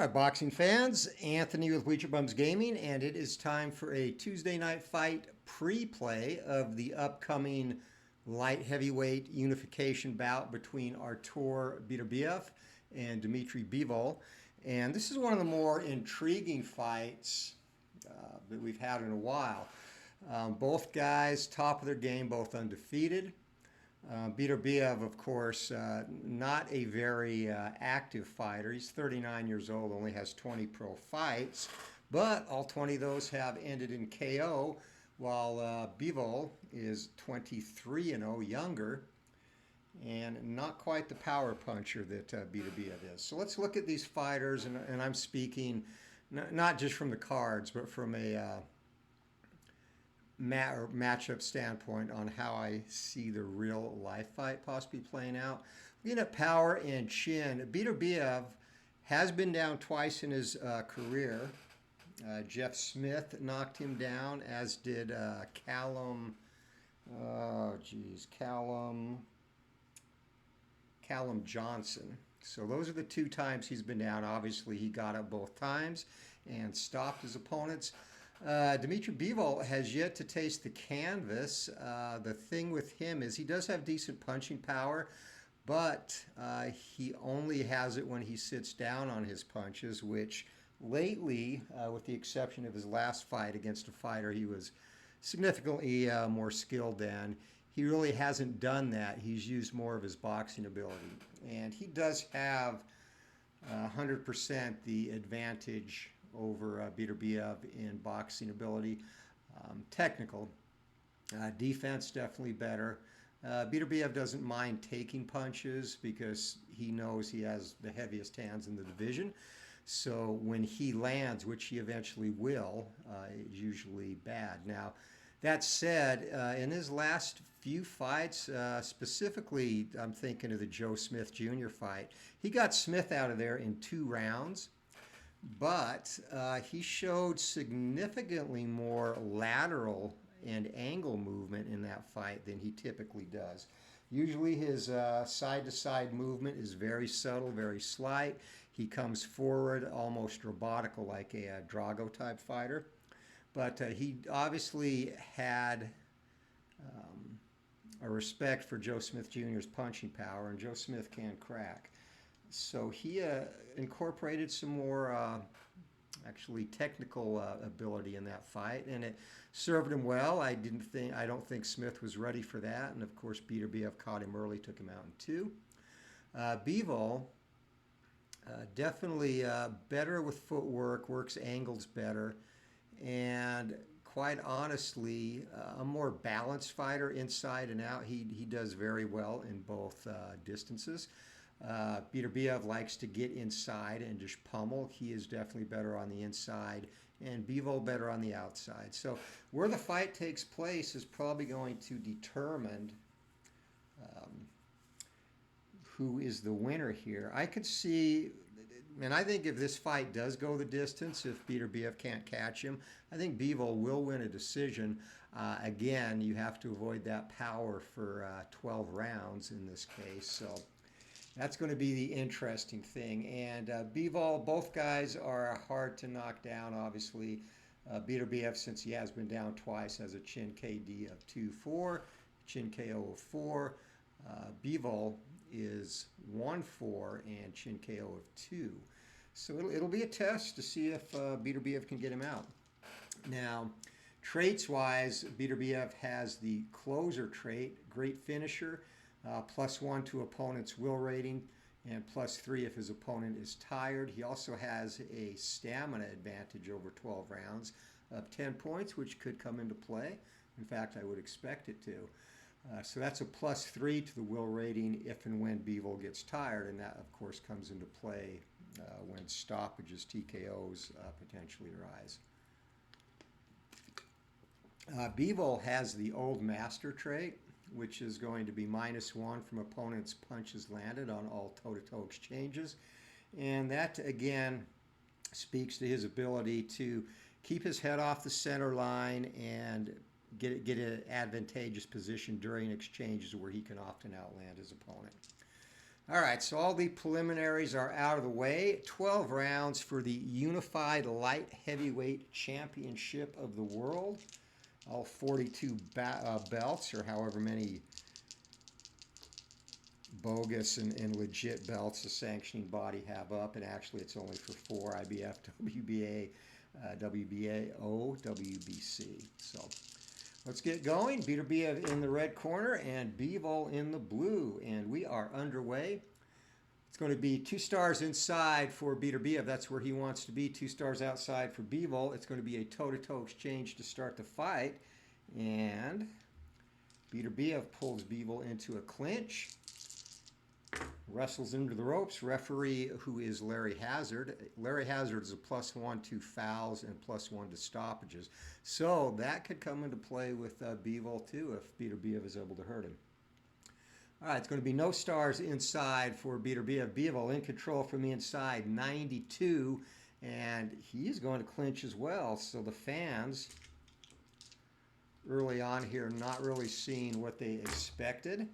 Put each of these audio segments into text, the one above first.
right, boxing fans, Anthony with Bleacher Bums Gaming, and it is time for a Tuesday night fight pre-play of the upcoming light heavyweight unification bout between Artur Beterbiev and Dimitry Bivol. And this is one of the more intriguing fights that we've had in a while. Both guys, top of their game, both undefeated. Beterbiev, of course, not a very active fighter. He's 39 years old, only has 20 pro fights, but all 20 of those have ended in KO, while Bivol is 23-0, younger, and not quite the power puncher that Beterbiev is. So let's look at these fighters, and I'm speaking not just from the cards, but from a matchup standpoint on how I see the real life fight possibly playing out. Looking at power and chin, Beterbiev has been down twice in his career. Jeff Smith knocked him down, as did Callum Johnson. So those are the two times he's been down. Obviously, he got up both times and stopped his opponents. Dimitry Bivol has yet to taste the canvas. The thing with him is he does have decent punching power, but he only has it when he sits down on his punches, which lately, with the exception of his last fight against a fighter he was significantly more skilled than, he really hasn't done that. He's used more of his boxing ability. And he does have 100% the advantage over Beterbiev in boxing ability. Technical. Defense definitely better. Beterbiev doesn't mind taking punches because he knows he has the heaviest hands in the division. So when he lands, which he eventually will, it's usually bad. Now, that said, in his last few fights, specifically I'm thinking of the Joe Smith Jr. fight, he got Smith out of there in 2 rounds. But he showed significantly more lateral and angle movement in that fight than he typically does. Usually his side-to-side movement is very subtle, very slight. He comes forward almost robotical, like a Drago-type fighter. But he obviously had a respect for Joe Smith Jr.'s punching power, and Joe Smith can crack. So he incorporated some more actually technical ability in that fight, and it served him well. I don't think Smith was ready for that, and of course Beterbiev caught him early, took him out in 2. Bivol definitely better with footwork, works angles better, and quite honestly, a more balanced fighter inside and out. He does very well in both distances. Beterbiev likes to get inside and just pummel. He is definitely better on the inside, and Bivol better on the outside. So where the fight takes place is probably going to determine who is the winner here. I could see, and I think if this fight does go the distance, if Beterbiev can't catch him, I think Bivol will win a decision. Again, you have to avoid that power for 12 rounds in this case. So that's going to be the interesting thing. And Bivol, both guys are hard to knock down, obviously. Beterbiev, since he has been down twice, has a chin KD of 2-4, chin KO of 4. Bivol is 1-4 and chin KO of 2. So it'll be a test to see if Beterbiev can get him out. Now, traits-wise, Beterbiev has the closer trait, great finisher, +1 to opponent's will rating, and +3 if his opponent is tired. He also has a stamina advantage over 12 rounds of 10 points, which could come into play. In fact, I would expect it to. So that's a +3 to the will rating if and when Bivol gets tired, and that, of course, comes into play when stoppages, TKOs, potentially arise. Bivol has the old master trait, which is going to be -1 from opponent's punches landed on all toe-to-toe exchanges. And that, again, speaks to his ability to keep his head off the center line and get an advantageous position during exchanges where he can often outland his opponent. All right, so all the preliminaries are out of the way. 12 rounds for the Unified Light Heavyweight Championship of the World. All 42 belts, or however many bogus and legit belts the sanctioning body have up. And actually, it's only for 4: IBF, WBA, WBAO, WBC. So let's get going. Beterbiev in the red corner and Bivol in the blue. And we are underway. It's going to be 2 stars inside for Beterbiev. That's where he wants to be. 2 stars outside for Bivol. It's going to be a toe-to-toe exchange to start the fight. And Beterbiev pulls Bivol into a clinch. Wrestles into the ropes. Referee, who is Larry Hazard. Larry Hazard is a +1 to fouls and +1 to stoppages. So that could come into play with Bivol too if Beterbiev is able to hurt him. All right, it's going to be no stars inside for Beterbiev. Bivol in control from the inside, 92, and he's going to clinch as well. So the fans early on here not really seeing what they expected.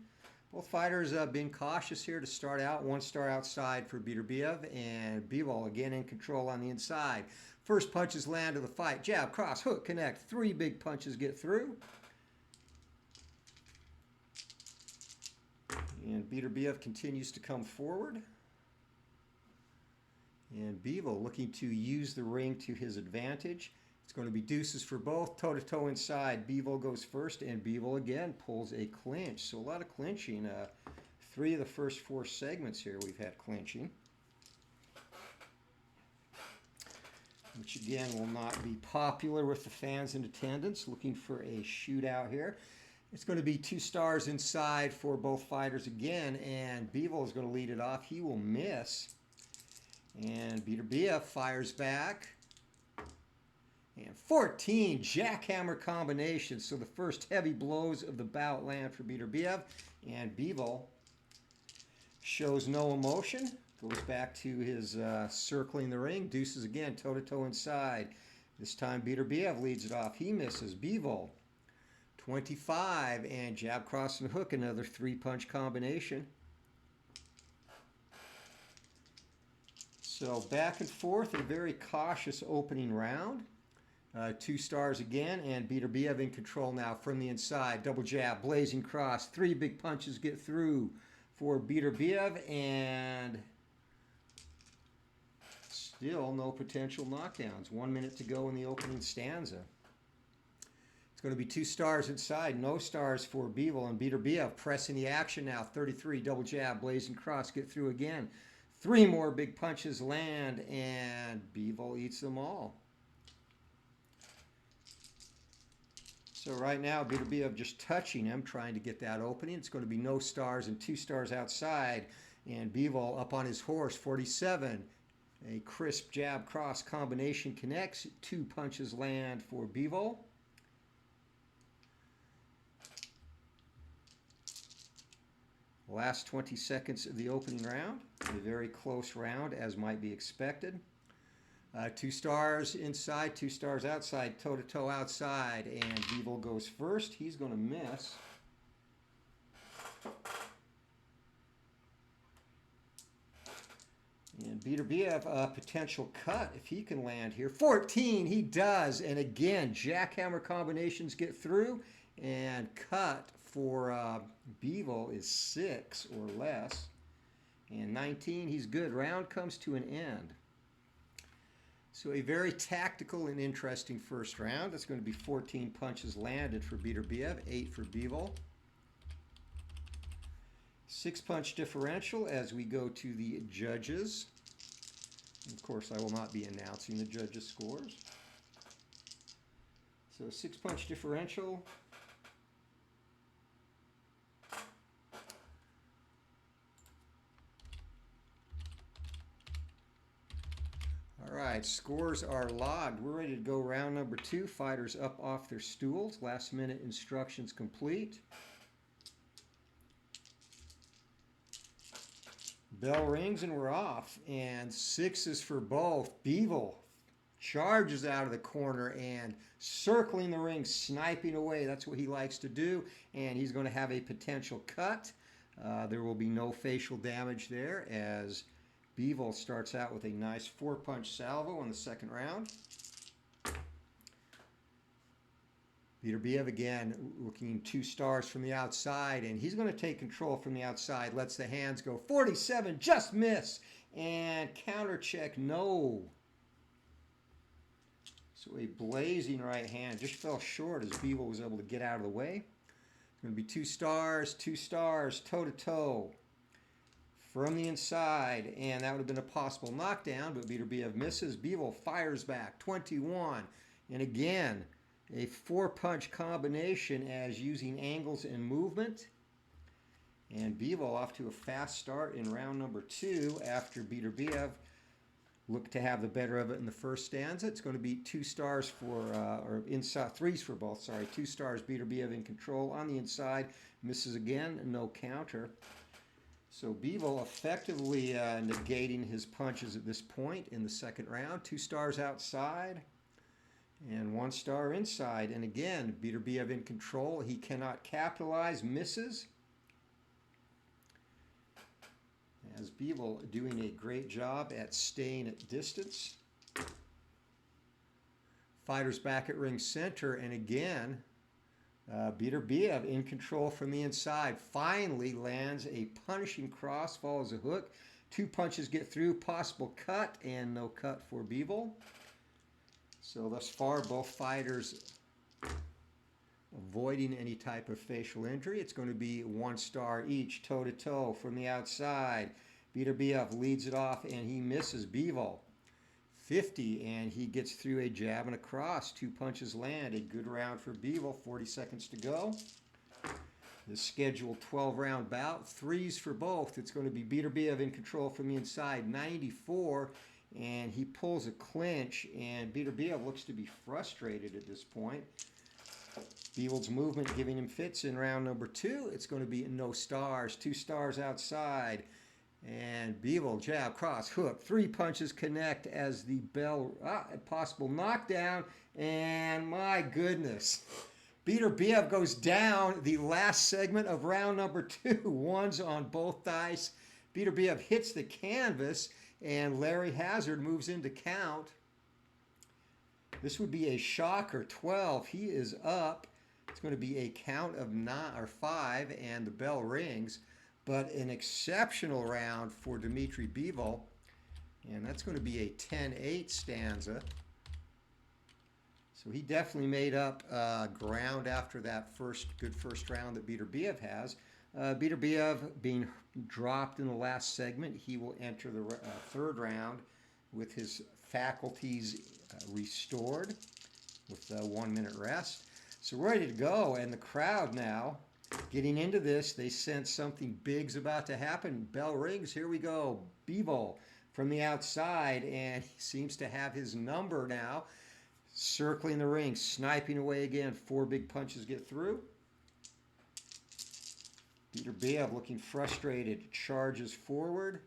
Both fighters being cautious here to start out. 1 star outside for Beterbiev, and Bivol again in control on the inside. First punches land to the fight. Jab, cross, hook, connect. 3 big punches get through. And Beterbiev continues to come forward. And Bivol looking to use the ring to his advantage. It's going to be deuces for both. Toe-to-toe inside. Bivol goes first, and Bivol again pulls a clinch. So a lot of clinching. 3 of the first 4 segments here we've had clinching. Which again will not be popular with the fans in attendance. Looking for a shootout here. It's going to be 2 stars inside for both fighters again, and Bivol is going to lead it off. He will miss. And Beterbiev fires back. And 14 jackhammer combinations. So the first heavy blows of the bout land for Beterbiev. And Bivol shows no emotion. Goes back to his circling the ring. Deuces again, toe-to-toe inside. This time Beterbiev leads it off. He misses. Bivol, 25. And jab, cross, and hook. Another 3-punch combination. So back and forth, a very cautious opening round. 2 stars again, and Beterbiev in control now from the inside. Double jab, blazing cross. 3 big punches get through for Beterbiev, and still no potential knockdowns. 1 minute to go in the opening stanza. It's going to be 2 stars inside, no stars for Bivol, and Beterbiev pressing the action now. 33, double jab, blazing cross, get through again. 3 more big punches land, and Bivol eats them all. So right now, Beterbiev just touching him, trying to get that opening. It's going to be no stars and 2 stars outside. And Bivol up on his horse, 47. A crisp jab cross combination connects. 2 punches land for Bivol. Last 20 seconds of the opening round. A very close round, as might be expected. 2 stars inside, 2 stars outside, toe-to-toe outside, and Bivol goes first. He's going to miss. And Beterbiev, a potential cut if he can land here. 14, he does. And again, jackhammer combinations get through, and cut for Bivol is 6 or less. And 19, he's good. Round comes to an end. So a very tactical and interesting first round. That's going to be 14 punches landed for Beterbiev, 8 for Bivol. 6-punch differential as we go to the judges. And of course, I will not be announcing the judges' scores. So 6-punch differential. All right, scores are logged. We're ready to go round number 2. Fighters up off their stools. Last minute instructions complete. Bell rings and we're off. And 6s for both. Bivol charges out of the corner and circling the ring, sniping away. That's what he likes to do. And he's going to have a potential cut. There will be no facial damage there as Bivol starts out with a nice 4-punch salvo in the second round. Beterbiev again looking 2 stars from the outside, and he's going to take control from the outside. Lets the hands go. 47, just miss. And counter check, no. So a blazing right hand. Just fell short as Bivol was able to get out of the way. Going to be 2 stars, toe-to-toe. From the inside, and that would have been a possible knockdown, but Beterbiev misses. Bivol fires back, 21. And again, a 4-punch combination as using angles and movement. And Bivol off to a fast start in round number 2 after Beterbiev looked to have the better of it in the first stanza. It's going to be 2 stars for, or inside, 3s for both, sorry. 2 stars, Beterbiev in control on the inside. Misses again, no counter. So Bivol effectively negating his punches at this point in the second round. 2 stars outside and 1 star inside. And again, Beterbiev in control. He cannot capitalize, misses. As Bivol doing a great job at staying at distance. Fighters back at ring center, and again, Beterbiev in control from the inside. Finally lands a punishing cross, follows a hook. 2 punches get through, possible cut, and no cut for Bivol. So thus far, both fighters avoiding any type of facial injury. It's going to be 1 star each, toe-to-toe from the outside. Beterbiev leads it off, and he misses Bivol. 50, and he gets through a jab and a cross. 2 punches land. A good round for Bivol. 40 seconds to go. The scheduled 12-round bout. 3s for both. It's going to be Beterbiev in control from the inside. 94, and he pulls a clinch, and Beterbiev looks to be frustrated at this point. Bivol's movement giving him fits in round number 2. It's going to be no stars. 2 stars outside. And Bivol, jab, cross, hook. 3 punches connect as the bell, a possible knockdown. And my goodness, Beterbiev goes down the last segment of round number 2. 1s on both dice. Beterbiev hits the canvas, and Larry Hazard moves into count. This would be a shocker. 12. He is up. It's going to be a count of 9 or 5, and the bell rings. But an exceptional round for Dimitry Bivol, and that's going to be a 10-8 stanza. So he definitely made up ground after that good first round that Beterbiev has. Beterbiev being dropped in the last segment, he will enter the 3rd round with his faculties restored with a 1-minute rest. So we're ready to go, and the crowd now, getting into this, they sense something big's about to happen. Bell rings, here we go. Bivol from the outside, and he seems to have his number now. Circling the ring, sniping away again. 4 big punches get through. Beterbiev looking frustrated, charges forward,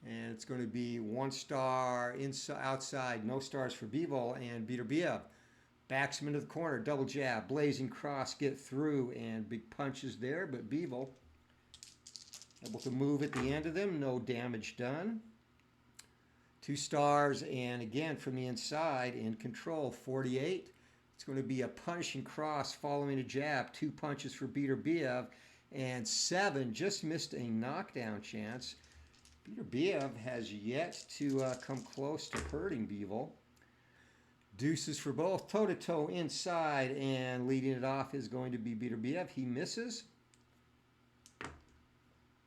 and it's going to be 1 star inside, outside, no stars for Bivol, and Beterbiev backs him into the corner, double jab, blazing cross, get through, and big punches there, but Bivol able to move at the end of them, no damage done. 2 stars, and again from the inside, in control, 48. It's going to be a punishing cross following a jab, 2 punches for Beterbiev, and 7, just missed a knockdown chance. Beterbiev has yet to come close to hurting Bivol. Deuces for both, toe-to-toe inside, and leading it off is going to be Beterbiev. He misses.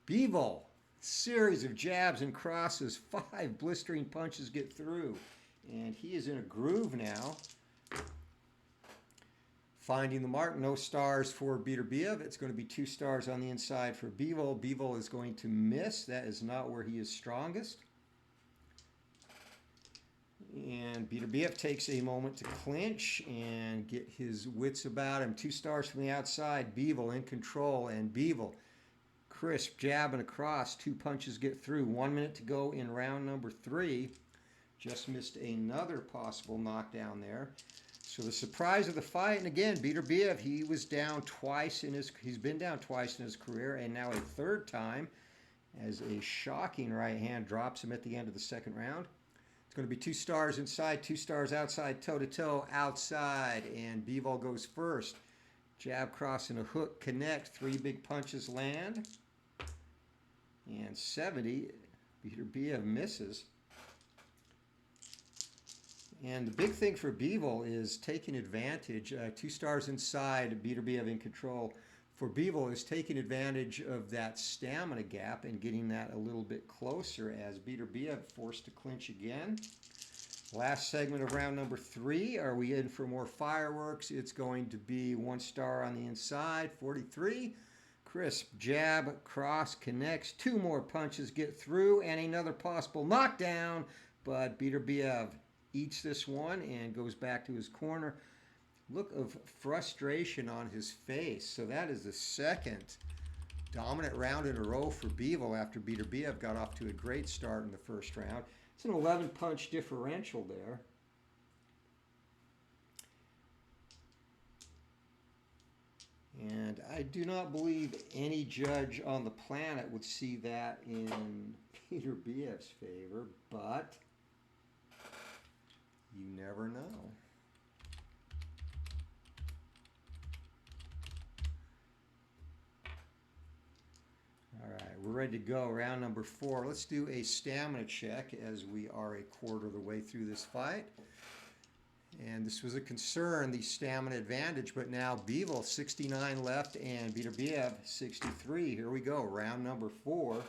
Bivol, series of jabs and crosses, 5 blistering punches get through, and he is in a groove now. Finding the mark, no stars for Beterbiev. It's going to be 2 stars on the inside for Bivol. Bivol is going to miss. That is not where he is strongest. And Beterbiev takes a moment to clinch and get his wits about him. 2 stars from the outside. Bivol in control, and Bivol, crisp jab and across. 2 punches get through. 1 minute to go in round number 3. Just missed another possible knockdown there. So the surprise of the fight, and again, Beterbiev, he's been down twice in his career, and now a third time, as a shocking right hand drops him at the end of the second round. It's going to be 2 stars inside, 2 stars outside, toe-to-toe, outside, and Bivol goes first. Jab, cross, and a hook connect. 3 big punches land. And 70, Beterbiev misses. And the big thing for Bivol is taking advantage. 2 stars inside, Beterbiev in control. For Bivol is taking advantage of that stamina gap and getting that a little bit closer as Beterbiev forced to clinch again. Last segment of round number 3. Are we in for more fireworks? It's going to be 1 star on the inside, 43. Crisp jab, cross, connects. 2 more punches get through and another possible knockdown. But Beterbiev eats this one and goes back to his corner. Look of frustration on his face. So that is the second dominant round in a row for Bivol after Beterbiev got off to a great start in the first round. It's an 11-punch differential there. And I do not believe any judge on the planet would see that in Beterbiev's favor, but you never know. All right, we're ready to go. Round number 4. Let's do a stamina check as we are a quarter of the way through this fight. And this was a concern, the stamina advantage, but now Bivol 69 left and Beterbiev 63. Here we go, round number 4.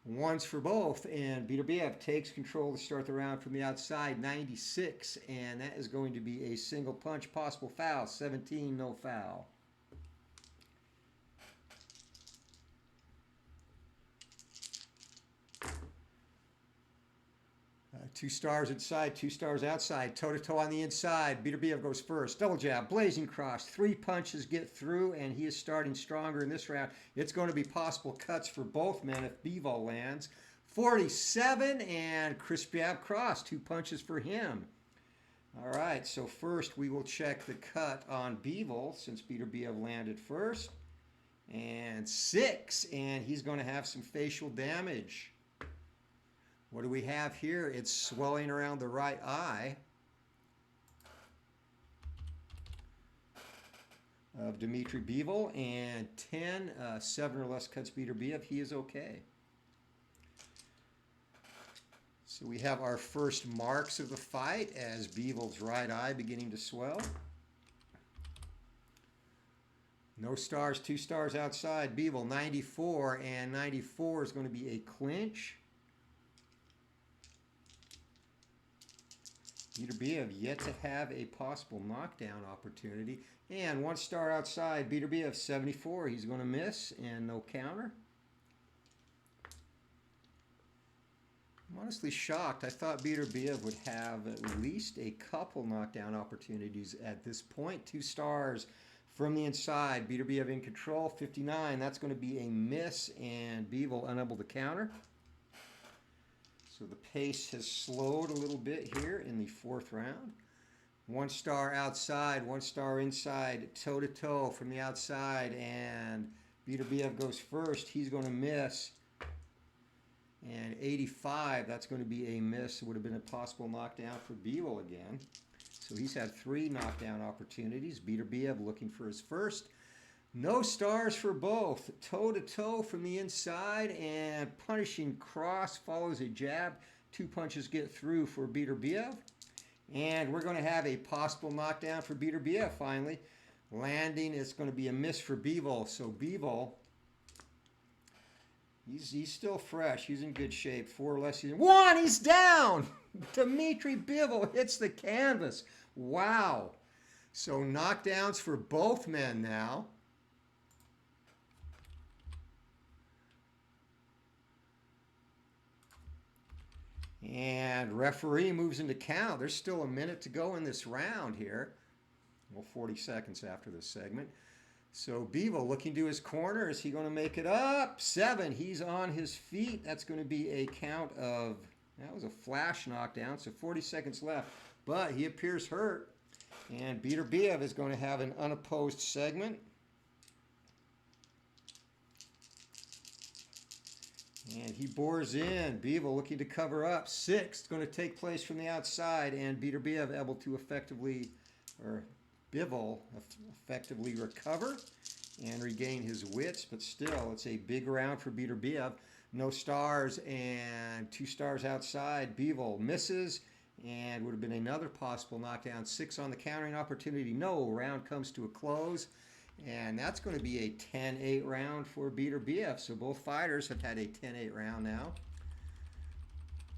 Ones for both, and Beterbiev takes control to start the round from the outside, 96, and that is going to be a single punch, possible foul, 17, no foul. Two stars inside, 2 stars outside, toe-to-toe on the inside. Beterbiev goes first. Double jab, blazing cross. 3 punches get through, and he is starting stronger in this round. It's going to be possible cuts for both men if Bivol lands. 47, and crisp jab cross. 2 punches for him. All right, so first we will check the cut on Bivol since Beterbiev landed first. And 6, and he's going to have some facial damage. What do we have here? It's swelling around the right eye of Dimitry Bivol, and 10, 7 or less cuts Beterbiev. He is okay. So we have our first marks of the fight as Bivol's right eye beginning to swell. No stars, 2 stars outside. Bivol 94, and 94 is going to be a clinch. Beterbiev yet to have a possible knockdown opportunity. And 1 star outside, Beterbiev 74. He's going to miss and no counter. I'm honestly shocked. I thought Beterbiev would have at least a couple knockdown opportunities at this point. 2 stars from the inside. Beterbiev in control, 59. That's going to be a miss and Bivol unable to counter. So the pace has slowed a little bit here in the 4th round. 1 star outside, 1 star inside, toe-to-toe from the outside, and Beterbiev goes first. He's going to miss. And 85, that's going to be a miss. It would have been a possible knockdown for Bivol again. So he's had 3 knockdown opportunities. Beterbiev looking for his first. No stars for both. Toe-to-toe from the inside, and punishing cross follows a jab. 2 punches get through for Beterbiev. And we're going to have a possible knockdown for Beterbiev finally. Landing is going to be a miss for Bivol. So Bivol, he's still fresh. He's in good shape. 4 less. 1, he's down! Dimitry Bivol hits the canvas. Wow. So knockdowns for both men now. And referee moves into count. There's still a minute to go in this round here. Well, 40 seconds after this segment. So Bivol looking to his corner. Is he going to make it up? 7. He's on his feet. That's going to be a count of, that was a flash knockdown. So 40 seconds left. But he appears hurt. And Beterbiev is going to have an unopposed segment. And he bores in. Bivol looking to cover up. 6 going to take place from the outside, and Beterbiev able to effectively, or Bivol effectively recover and regain his wits. But still, it's a big round for Beterbiev. No stars and 2 stars outside. Bivol misses and would have been another possible knockdown. 6 on the countering opportunity. No, round comes to a close. And that's going to be a 10-8 round for Beterbiev. So both fighters have had a 10-8 round now.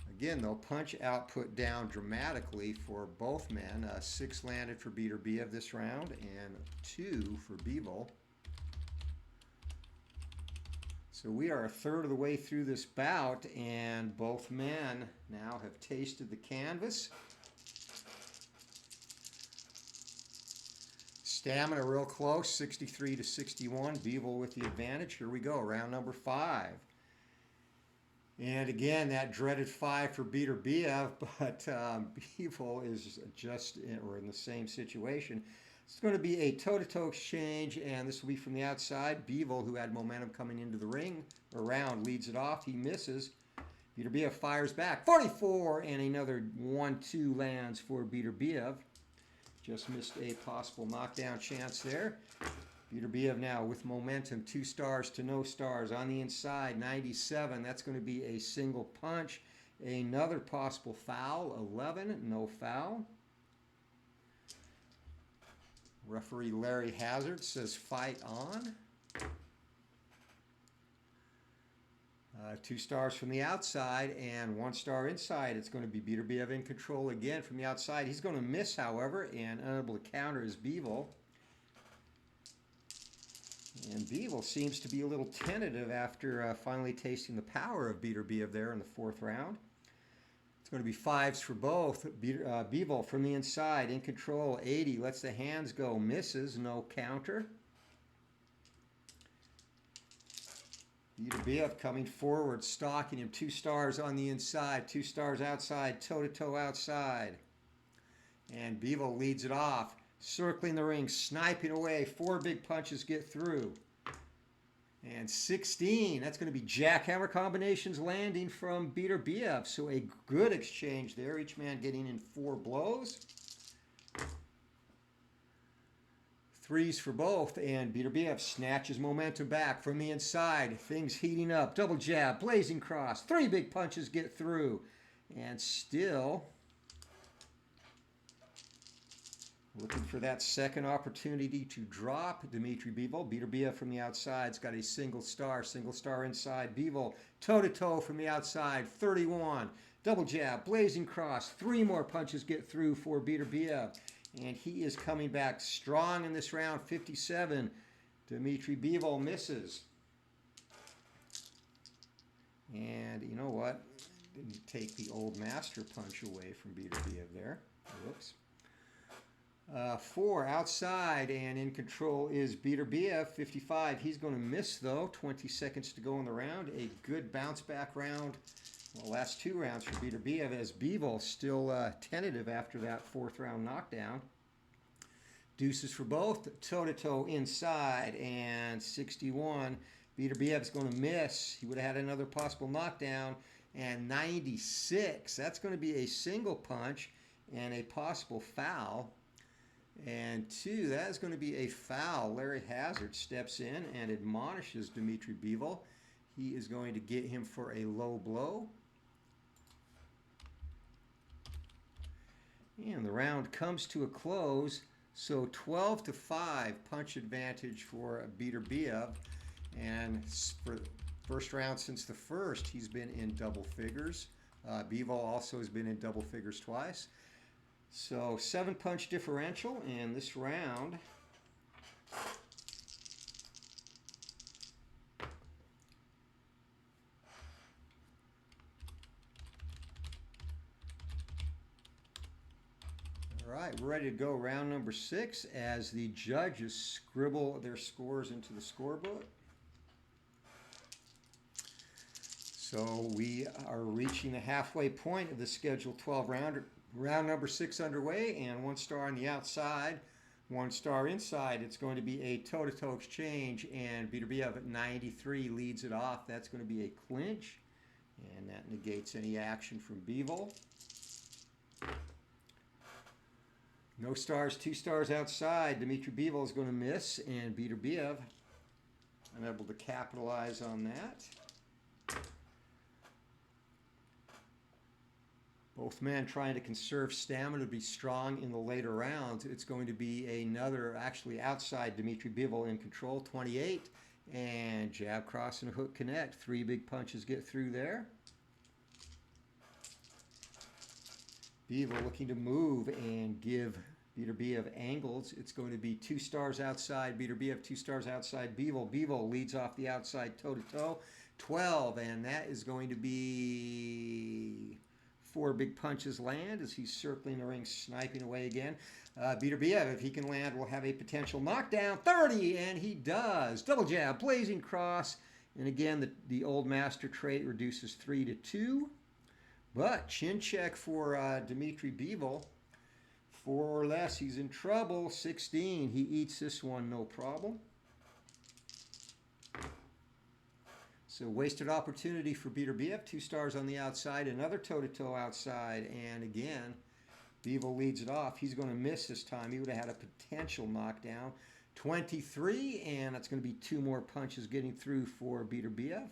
Again, though, punch output down dramatically for both men. 6 landed for Beterbiev this round and 2 for Bivol. So we are a third of the way through this bout, and both men now have tasted the canvas. Stamina real close, 63 to 61. Bivol with the advantage. Here we go, round number 5. And again, that dreaded 5 for Beterbiev, but Bivol is just in the same situation. It's going to be a toe-to-toe exchange, and this will be from the outside. Bivol, who had momentum coming into the ring, or round, leads it off. He misses. Beterbiev fires back. 44, and another 1-2 lands for Beterbiev. Just missed a possible knockdown chance there. Beterbiev now with momentum, 2 stars to no stars. On the inside, 97. That's going to be a single punch. Another possible foul, 11. No foul. Referee Larry Hazard says fight on. 2 stars from the outside and 1 star inside. It's going to be Beterbiev in control again from the outside. He's going to miss, however, and unable to counter is Bivol. And Bivol seems to be a little tentative after finally tasting the power of Beterbiev there in the 4th round. It's going to be 5s for both. Bivol from the inside in control. 80 lets the hands go. Misses. No counter. Beterbiev coming forward, stalking him. 2 stars on the inside, 2 stars outside, toe-to-toe outside. And Bivol leads it off, circling the ring, sniping away. 4 big punches get through. And 16, that's going to be jackhammer combinations landing from Beterbiev. So a good exchange there, each man getting in 4 blows. 3s for both, and Beterbiev snatches momentum back from the inside. Things heating up. Double jab, blazing cross. 3 big punches get through. And still looking for that second opportunity to drop Dimitry Bivol. Beterbiev from the outside's got a single star inside. Bivol toe-to-toe from the outside, 31. Double jab, blazing cross. 3 more punches get through for Beterbiev. And he is coming back strong in this round, 57. Dimitry Bivol misses. And you know what? Didn't take the old master punch away from Beterbiev there. Whoops. 4 outside and in control is Beterbiev, 55. He's going to miss, though. 20 seconds to go in the round. A good bounce back round. Well, last 2 rounds for Beterbiev, as Bivol still tentative after that 4th round knockdown. Deuces for both, toe-to-toe inside, and 61. Beterbiev's going to miss. He would have had another possible knockdown, and 96. That's going to be a single punch and a possible foul. And 2, that is going to be a foul. Larry Hazard steps in and admonishes Dimitry Bivol. He is going to get him for a low blow. And the round comes to a close. So 12-5 punch advantage for Beterbiev. And for the first round since the first, he's been in double figures. Bivol also has been in double figures twice. So 7 punch differential in this round. All right, we're ready to go round number 6 as the judges scribble their scores into the scorebook. So we are reaching the halfway point of the scheduled 12 rounder. Round number 6 underway, and 1 star on the outside, 1 star inside. It's going to be a toe-to-toe exchange, and Beterbiev at 93 leads it off. That's going to be a clinch, and that negates any action from Bivol. No stars, 2 stars outside. Dimitry Bivol is going to miss, and Beterbiev unable to capitalize on that. Both men trying to conserve stamina to be strong in the later rounds. It's going to be another, actually outside, Dimitry Bivol in control, 28. And jab, cross, and hook connect. 3 big punches get through there. Bivol looking to move and give Beterbiev angles. It's going to be 2 stars outside Beterbiev, 2 stars outside Bivol. Bivol leads off the outside toe-to-toe, 12. And that is going to be 4 big punches land as he's circling the ring, sniping away again. Beterbiev, if he can land, will have a potential knockdown. 30, and he does. Double jab, blazing cross. And again, the old master trait reduces 3 to 2. But chin check for Dimitry Bivol. 4 or less, he's in trouble. 16, he eats this one, no problem. So wasted opportunity for Beterbiev. 2 stars on the outside, another toe-to-toe outside, and again, Bivol leads it off. He's going to miss this time. He would have had a potential knockdown. 23, and that's going to be 2 more punches getting through for Beterbiev.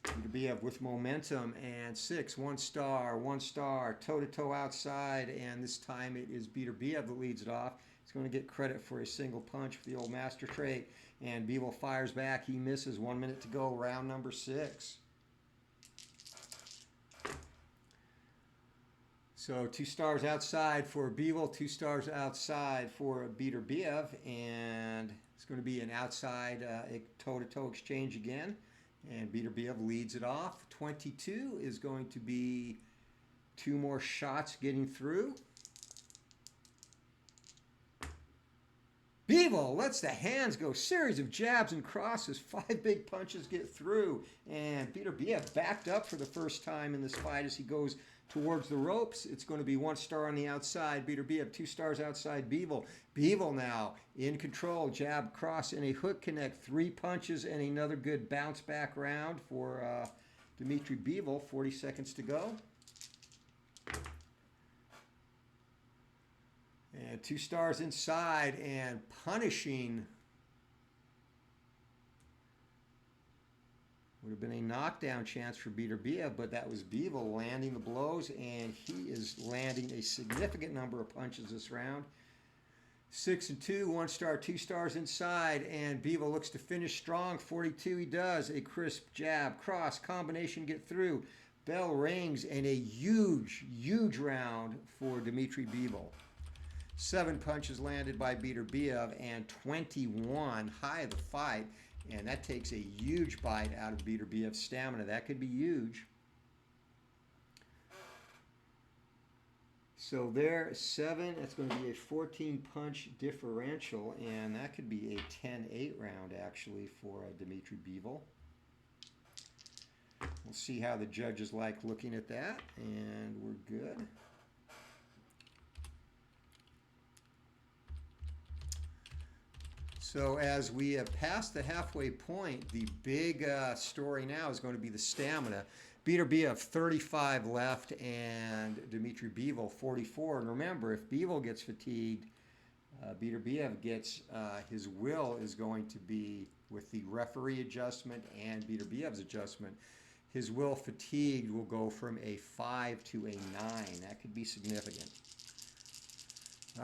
Beterbiev with momentum, and 6, 1 star, toe-to-toe outside, and this time it is Beterbiev that leads it off. He's going to get credit for a single punch for the old master trait, and Bivol fires back. He misses. 1 minute to go, round number 6. So 2 stars outside for Bivol, 2 stars outside for Beterbiev, and it's going to be an outside toe-to-toe exchange again. And Beterbiev leads it off. 22 is going to be 2 more shots getting through. Bivol lets the hands go. Series of jabs and crosses. 5 big punches get through. And Beterbiev backed up for the first time in this fight as he goes towards the ropes. It's going to be 1 star on the outside. Beterbiev, 2 stars outside Bivol. Bivol now in control. Jab, cross, and a hook connect. 3 punches and another good bounce back round for Dimitry Bivol. 40 seconds to go. And 2 stars inside and punishing. Would have been a knockdown chance for Beterbiev, but that was Bivol landing the blows, and he is landing a significant number of punches this round. 6 and 2, 1 star, 2 stars inside, and Bivol looks to finish strong. 42 he does. A crisp jab, cross, combination get through. Bell rings, and a huge, huge round for Dimitry Bivol. 7 punches landed by Beterbiev, and 21 high of the fight. And that takes a huge bite out of Beterbiev's stamina. That could be huge. So there, 7. That's going to be a 14-punch differential, and that could be a 10-8 round, actually, for Dimitry Bivol. We'll see how the judges like looking at that, and we're good. So as we have passed the halfway point, the big story now is going to be the stamina. Beterbiev 35 left and Dimitry Bivol 44. And remember, if Bivol gets fatigued, Beterbiev gets, his will is going to be with the referee adjustment and Beterbiev's adjustment. His will fatigued will go from a 5 to a 9. That could be significant.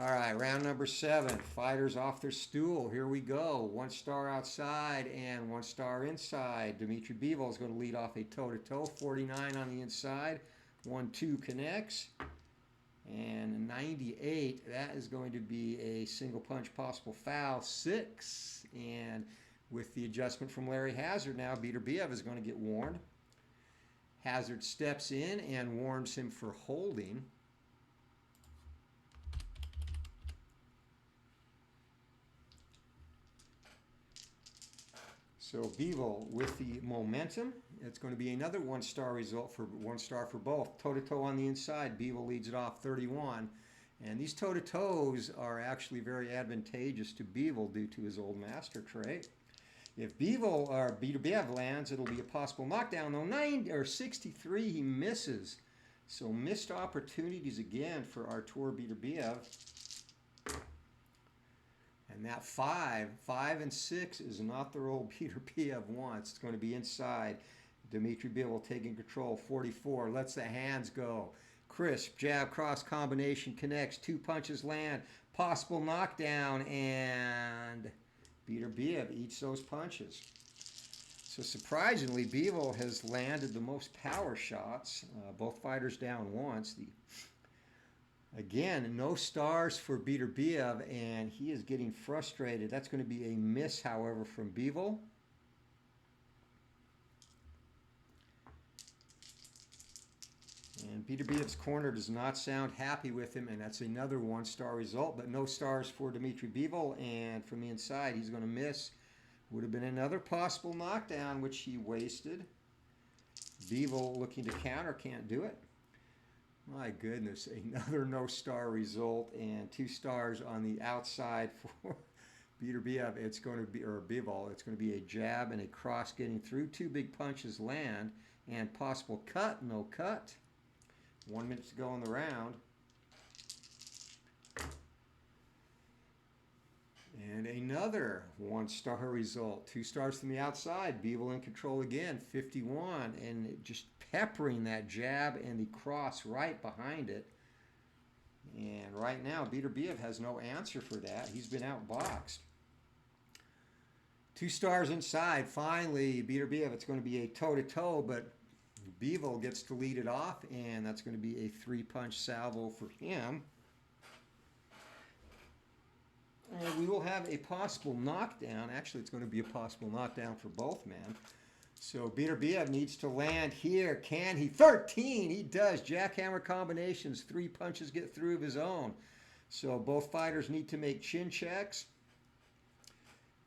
All right, round number 7. Fighters off their stool. Here we go. 1 star outside and 1 star inside. Dimitry Bivol is going to lead off a toe-to-toe. 49 on the inside. 1-2 connects. And 98, that is going to be a single punch possible foul. 6. And with the adjustment from Larry Hazard now, Beterbiev is going to get warned. Hazard steps in and warns him for holding. So Bivol with the momentum. It's going to be another one-star result for for both. Toe-to-toe on the inside. Bivol leads it off 31. And these toe-to-toes are actually very advantageous to Bivol due to his old master trait. If Bivol or Beterbiev lands, it'll be a possible knockdown. Though 63, he misses. So missed opportunities again for Artur Beterbiev. And that 5 and 6 is not the role Beterbiev wants. It's going to be inside. Dimitry Bivol taking control. 44 lets the hands go. Crisp jab cross combination connects. 2 punches land. Possible knockdown, and Beterbiev eats those punches. So surprisingly, Bivol has landed the most power shots. Both fighters down once. Again, no stars for Beterbiev, and he is getting frustrated. That's going to be a miss, however, from Bivol. And Beterbiev's corner does not sound happy with him, and that's another one-star result, but no stars for Dimitry Bivol, and from the inside, he's going to miss. Would have been another possible knockdown, which he wasted. Bivol looking to counter, can't do it. My goodness, another no-star result, and 2 stars on the outside for Beterbiev. It's going to be, or Bivol, it's going to be a jab and a cross getting through. 2 big punches land, and possible cut, no cut. 1 minute to go in the round. And another 1-star result. 2 stars from the outside. Bivol in control again, 51. And just peppering that jab and the cross right behind it. And right now, Beterbiev has no answer for that. He's been outboxed. 2 stars inside. Finally, Beterbiev, it's going to be a toe-to-toe, but Bivol gets to lead it off, and that's going to be a 3-punch salvo for him. And we will have a possible knockdown. Actually, it's going to be a possible knockdown for both men. So Beterbiev needs to land here. Can he? 13! He does. Jackhammer combinations. 3 punches get through of his own. So both fighters need to make chin checks.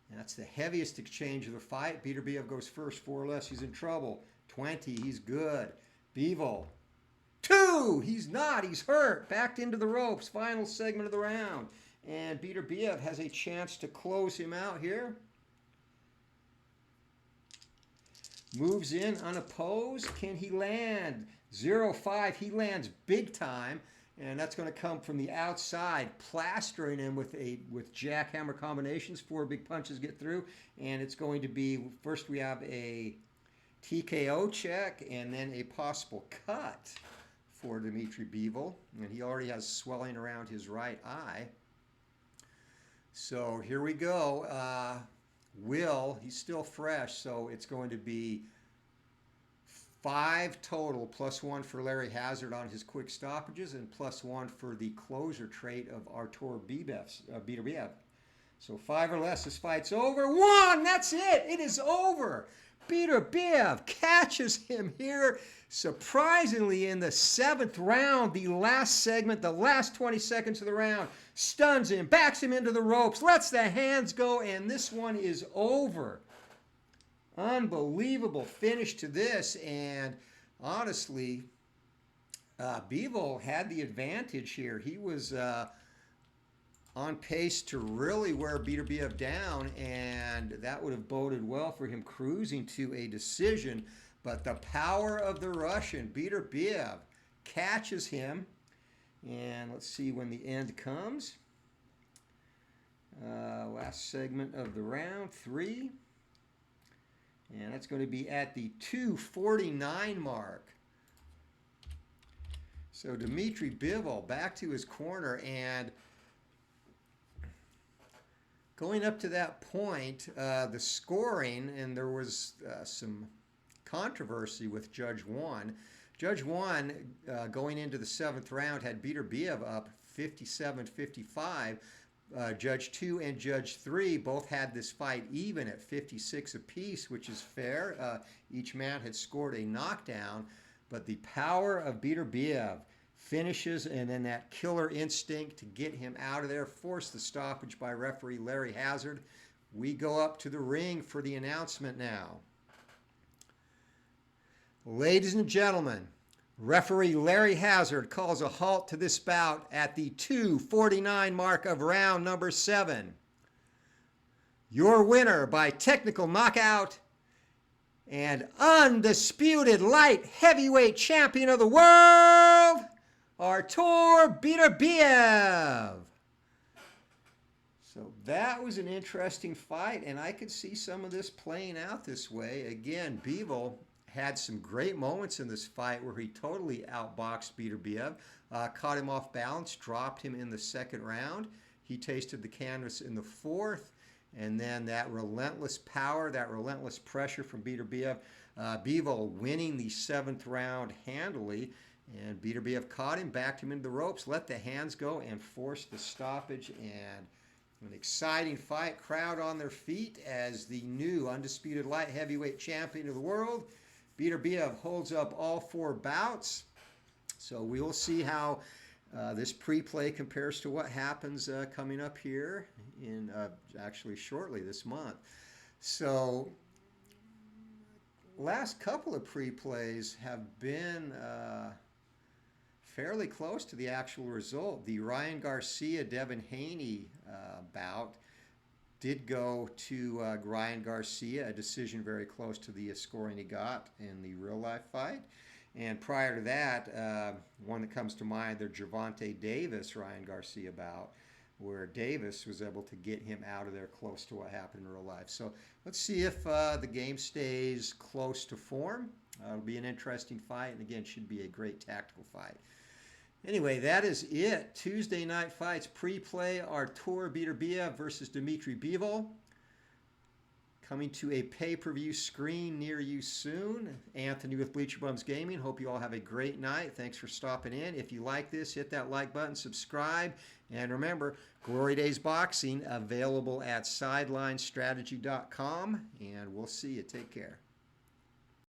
And that's the heaviest exchange of the fight. Beterbiev goes first. 4 less. He's in trouble. 20. He's good. Bivol. 2! He's not. He's hurt. Backed into the ropes. Final segment of the round. And Beterbiev has a chance to close him out here. Moves in unopposed. Can he land? 0-5. He lands big time. And that's going to come from the outside, plastering him with jackhammer combinations. 4 big punches get through. And it's going to be, first we have a TKO check and then a possible cut for Dimitry Bivol. And he already has swelling around his right eye. So here we go. He's still fresh, so it's going to be 5 total, +1 for Larry Hazard on his quick stoppages, and +1 for the closer trait of Artur Beterbiev. So 5 or less, this fight's over. 1! That's it! It is over! Beterbiev catches him here, surprisingly, in the 7th round, the last segment, the last 20 seconds of the round. Stuns him, backs him into the ropes, lets the hands go, and this one is over. Unbelievable finish to this, and honestly, Bivol had the advantage here. He was on pace to really wear Beterbiev down, and that would have boded well for him cruising to a decision. But the power of the Russian, Beterbiev, catches him. And let's see when the end comes. Last segment of the round, 3. And that's going to be at the 2:49 mark. So Dimitry Bivol back to his corner, and going up to that point, the scoring, and there was some controversy with Judge 1. Judge 1, going into the 7th round, had Beterbiev up 57-55. Judge 2 and Judge 3 both had this fight even at 56 apiece, which is fair. Each man had scored a knockdown, but the power of Beterbiev finishes, and then that killer instinct to get him out of there, forced the stoppage by referee Larry Hazard. we go up to the ring for the announcement now. Ladies and gentlemen, referee Larry Hazard calls a halt to this bout at the 2:49 mark of round number 7. Your winner by technical knockout and undisputed light heavyweight champion of the world, Artur Beterbiev. So that was an interesting fight, and I could see some of this playing out this way. Again, Bivol had some great moments in this fight where he totally outboxed Beterbiev, caught him off balance, dropped him in the second round. He tasted the canvas in the fourth, and then that relentless power, that relentless pressure from Beterbiev. Bivol winning the 7th round handily, and Beterbiev caught him, backed him into the ropes, let the hands go, and forced the stoppage. And an exciting fight, crowd on their feet as the new undisputed light heavyweight champion of the world. Beterbiev holds up all 4 bouts. So we will see how this pre-play compares to what happens coming up here in actually shortly this month. So last couple of pre-plays have been fairly close to the actual result. The Ryan Garcia, Devin Haney bout did go to Ryan Garcia, a decision very close to the scoring he got in the real-life fight. And prior to that, one that comes to mind, the Gervonta Davis Ryan Garcia bout, where Davis was able to get him out of there close to what happened in real life. So let's see if the game stays close to form. It'll be an interesting fight, and again, should be a great tactical fight. Anyway, that is it. Tuesday night fights pre-play, Artur Beterbiev versus Dimitry Bivol. Coming to a pay-per-view screen near you soon. Anthony with Bleacher Bums Gaming. Hope you all have a great night. Thanks for stopping in. If you like this, hit that like button, subscribe, and remember, Glory Days Boxing available at sidelinestrategy.com, and we'll see you. Take care.